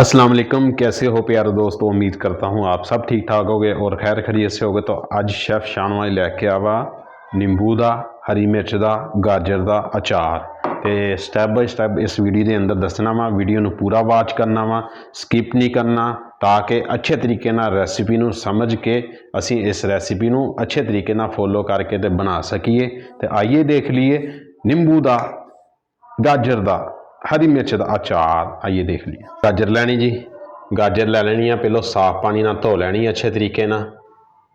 अस्सलाम वालेकुम, कैसे हो प्यारे दोस्तों। उम्मीद करता हूँ आप सब ठीक ठाक होगे और खैर खैरियत से होगे। तो अज शेफ शानवाज लैके आवा नींबू का, हरी मिर्च का, गाजर का अचार। तो स्टैप बाय स्टैप इस वीडियो के अंदर दसना वा, वीडियो नूं पूरा वाच करना वा, स्किप नहीं करना, ताकि अच्छे तरीके नाल रेसिपी नूं समझ के असी इस रेसिपी नूं अच्छे तरीके नाल फॉलो करके ते बना सकीए। तो आइए देख लीए नींबू का, गाजर का, हरी मिर्च का अचार। आइए देख लीए। गाजर लैनी जी, गाजर लै लैनी है। पहलो साफ पानी नाल धो लैनी अच्छे तरीके नाल।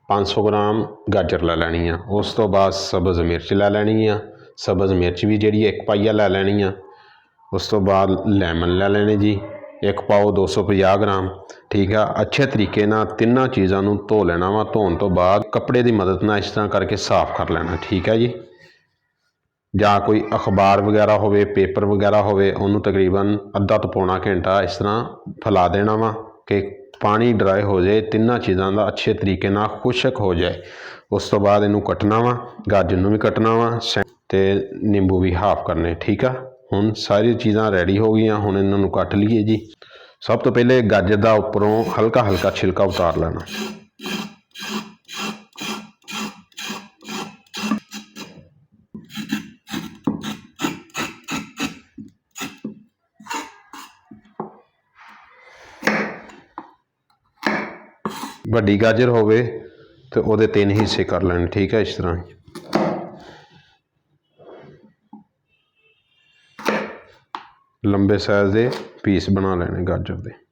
500 ग्राम गाजर लै लैनी है। उस तो बाद सब्ज़ मिर्च लै लैनी है। सब्ज़ मिर्च भी जी 1 पाइया लै लैनी है। उस तो बाद लैमन लै लैने जी, 1 पाओ 250 ग्राम। ठीक है, अच्छे तरीके नाल तिन्ना चीज़ों नूं धो लेना वा। धोने तो बाद कपड़े की मदद नाल इस तरह करके साफ कर लेना। ठीक है जी, ਜਾਂ कोई अखबार वगैरह हो, पेपर वगैरह हो, उन्होंने तकरीबन अद्धा तो पौना घंटा इस तरह फैला देना वा कि पानी ड्राई हो जाए, तिन्ना चीज़ों का अच्छे तरीके नाल खुशक हो जाए। उस तो बाद इनू कटना वा, गाजर नूं भी कटना वा ते नींबू भी हाफ करने। ठीक है, हुण सारी चीज़ां रेडी हो गई। हुण इन्हों कट लीए जी। सब तो पहले गाजर का उपरों हल्का हल्का छिलका उतार लेना। ਵੱਡੀ गाजर होवे तो ਉਹਦੇ 3 हिस्से कर लेने। ठीक है, इस तरह लंबे साइज के पीस बना लेने गाजर के।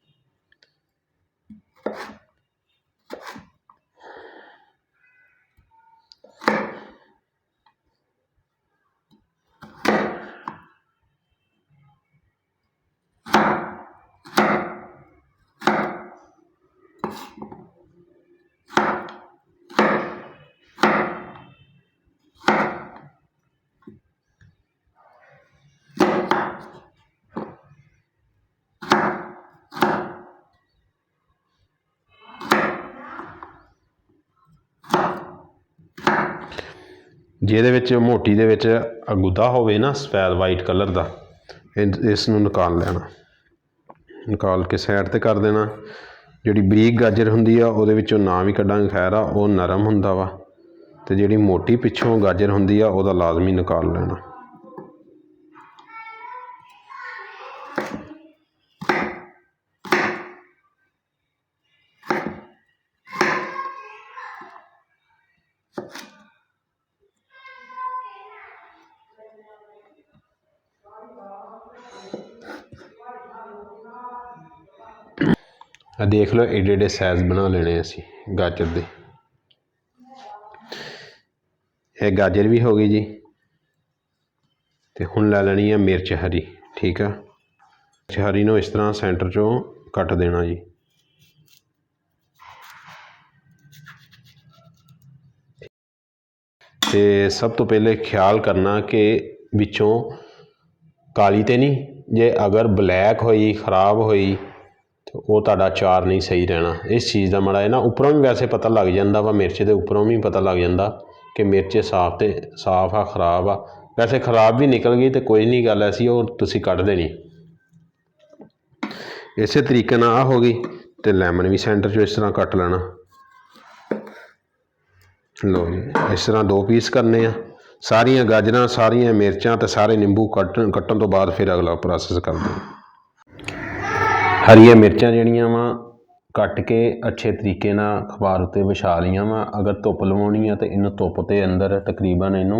ਜਿਹਦੇ ਵਿੱਚ ਮੋਟੀ ਦੇ ਵਿੱਚ ਗੁੱਦਾ ਹੋਵੇ ਨਾ ਸਫੈਦ ਵਾਈਟ ਕਲਰ ਦਾ, ਇਸ ਨੂੰ ਨਿਕਾਲ ਲੈਣਾ। ਨਿਕਾਲ ਕੇ ਸਾਈਡ 'ਤੇ ਕਰ ਦੇਣਾ। ਜਿਹੜੀ ਬਰੀਕ ਗਾਜਰ ਹੁੰਦੀ ਆ ਉਹਦੇ ਵਿੱਚੋਂ ਨਾ ਵੀ ਕੱਢਾਂਗੇ ਖੈਰ ਆ, ਉਹ ਨਰਮ ਹੁੰਦਾ ਵਾ। ਅਤੇ ਜਿਹੜੀ ਮੋਟੀ ਪਿੱਛੋਂ ਗਾਜਰ ਹੁੰਦੀ ਆ ਉਹਦਾ ਲਾਜ਼ਮੀ ਨਿਕਾਲ ਲੈਣਾ। देख लो एडे एडे साइज बना लेने असी गाजर दे। ये गाजर भी हो गई जी। तो हुण लै लैनी है मिर्च हरी। ठीक है, मिर्च हरी नूं इस तरह सेंटर चों कट देना जी। तो सब तो पहले ख्याल करना कि विचों काली तो नहीं, जे अगर ब्लैक होई खराब होई तो वो तुहाडा अचार नहीं सही रहना। इस चीज़ का माड़ा है ना, उपरों भी वैसे पता लग जाता वा, मिर्च के उपरों भी पता लग जाता कि मिर्च साफ तो साफ आ खराब आ। वैसे खराब भी निकल गई तो कोई नहीं गल ऐसी, वो तुसीं कढ़ देनी। इस तरीके नाल आ हो गई। तो लैमन भी सेंटर चो इस तरह कट लेना। लो जी, इस तरह 2 पीस करने आ। सारिया गाजर, सारिया मिर्चां तो सारे नींबू कट्टन तो बाद फिर अगला प्रोसैस करते हैं। हरिया मिर्चां जिहड़ियां वा कट के अच्छे तरीके नाल अखबार उत्ते विछा लियां वा। अगर धुप्प लवाउणी है तो इनू धुप्प के अंदर तकरीबन इनू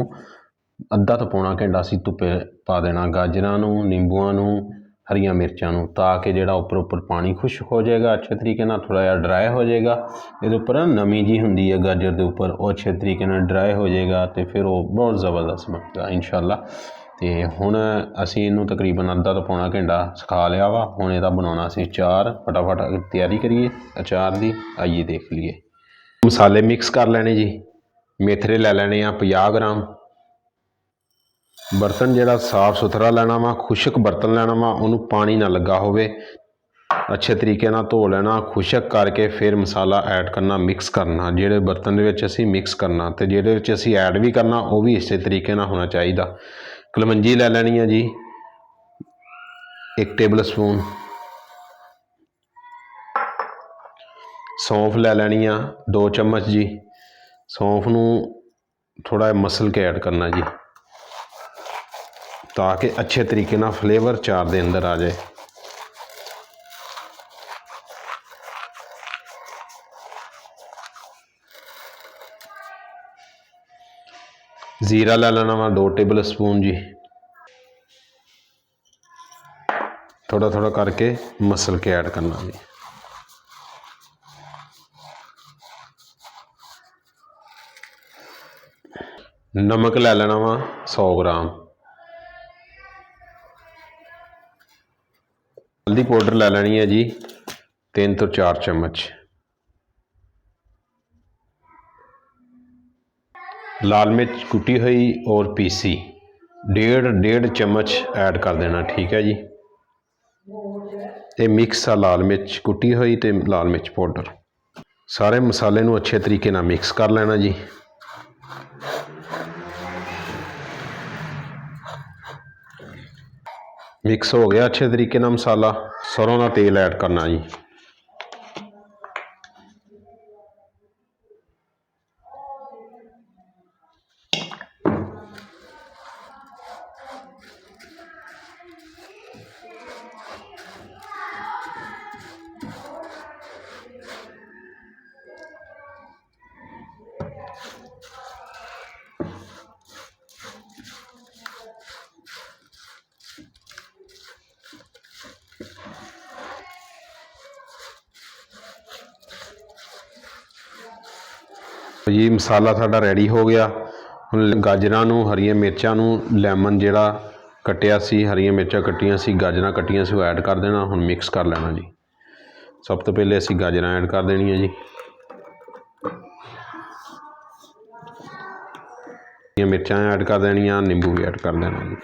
अद्धा तो पौना घंटा असीं धुप्पे पा देना। गाजरां नूं, नींबूआं नूं, हरिया मिर्चां नूं, ताकि जिहड़ा उपर पानी खुश्क हो जाएगा अच्छे तरीके नाल, थोड़ा जिहा ड्राई हो जाएगा। इहदे उपर नमी जी हुंदी है गाजर के उपर, वो अच्छे तरीके नाल ड्राई हो जाएगा तो फिर वो बहुत ज़बरदस्त बनदा इंशाअल्लाह। तो हुण असीं इनू तकरीबन अद्धा तो पौना घंटा सुखा लिया वा। हुण इहदा बनाउणा असीं अचार। फटाफट तैयारी करिए अचार की। आइए देख लीए। मसाले मिक्स कर लेने जी। मेथरे लै लैने आ 50 ग्राम। बर्तन जिहड़ा साफ सुथरा लैना वा, खुशक बर्तन लैना वा, उन्होंने पानी ना लगा होवे। अच्छे तरीके नाल धो लेना, खुशक करके फिर मसाला ऐड करना, मिक्स करना। जिहड़े बर्तन दे विच असीं मिक्स करना ते जिहड़े विच असीं ऐड भी करना वो भी इस तरीके नाल होना चाहिए। कलवंजी लै लैनी है जी 1 टेबल स्पून। सौंफ लै लैनी आ 2 चम्मच जी। सौंफ नूं थोड़ा मसल के ऐड करना जी, ताकि अच्छे तरीके नाल फ्लेवर अचार दे अंदर आ जाए। जीरा लै लेना वा 2 टेबल स्पून जी। थोड़ा थोड़ा करके मसल के ऐड करना जी। नमक लै लेना वा 100 ग्राम। हल्दी पाउडर लै लैनी है जी 3 तो 4 चम्मच। लाल मिर्च कुटी हुई और पीसी 1.5 चम्मच ऐड कर देना, ठीक है जी। ये मिक्स आ लाल मिर्च कुटी हुई तो लाल मिर्च पाउडर। सारे मसाले नूं अच्छे तरीके नाल मिक्स कर लेना जी। मिक्स हो गया अच्छे तरीके नाल मसाला। सरों का तेल ऐड करना जी। जी मसाला साडा रेडी हो गया। हुण गाजरां नूं, हरियां मिर्चां नूं, लैमन जिहड़ा कट्टिया सी, हरियां मिर्चां कट्टियां सी, गाजरां कट्टियां सी, वो ऐड कर देना। हुण मिक्स कर लेना जी। सब तो पहले असीं गाजरां ऐड कर देनियां जी। हरियां मिर्चां ऐड कर देनियां, निंबू भी ऐड कर देना जी।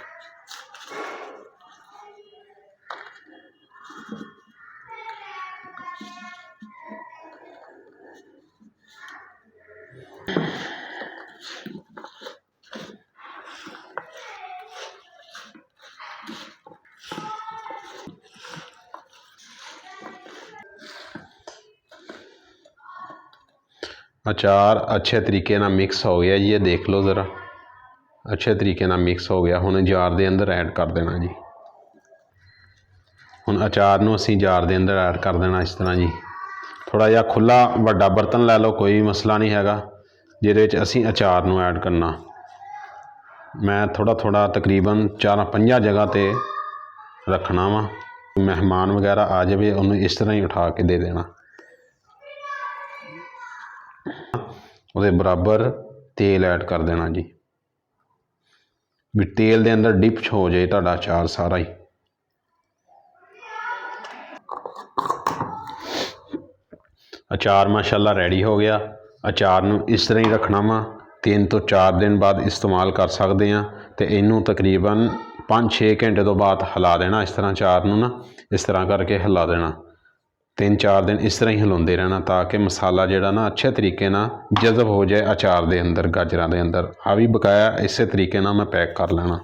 अचार अच्छे तरीके नाल मिक्स हो गया जी, ये देख लो ज़रा, अच्छे तरीके नाल मिक्स हो गया। हुण जार दे अंदर ऐड कर देना जी। हुण अचार नूं असीं जार दे अंदर ऐड कर देना इस तरह जी। थोड़ा जिहा खुला वड्डा बर्तन लै लो, कोई मसला नहीं हैगा, जिहदे विच असीं अचार नूं ऐड करना। मैं थोड़ा थोड़ा तकरीबन 4-5 जगह ते रखना वा। मेहमान वगैरह आ जाए उन्हें इस तरह ही उठा के दे देना। ਉਹਦੇ बराबर तेल ऐड कर देना जी, भी तेल के अंदर डिप हो जाए तुहाडा अचार सारा ही। अचार माशाल्लाह रेडी हो गया। अचार नूं इस तरह ही रखना वा, 3 तो 4 दिन बाद इस्तेमाल कर सकते हैं। तो इनू तकरीबन 5-6 घंटे तो बाद हिला देना इस तरह। अचार नूं ना इस तरह करके हिला देना, 3-4 दिन इस तरह ही हिलाते रहना, ताकि मसाला जिहड़ा ना अच्छे तरीके नाल जज़ब हो जाए अचार दे अंदर, गाजरां दे अंदर। आ भी बकाया इस तरीके नाल मैं पैक कर लेना।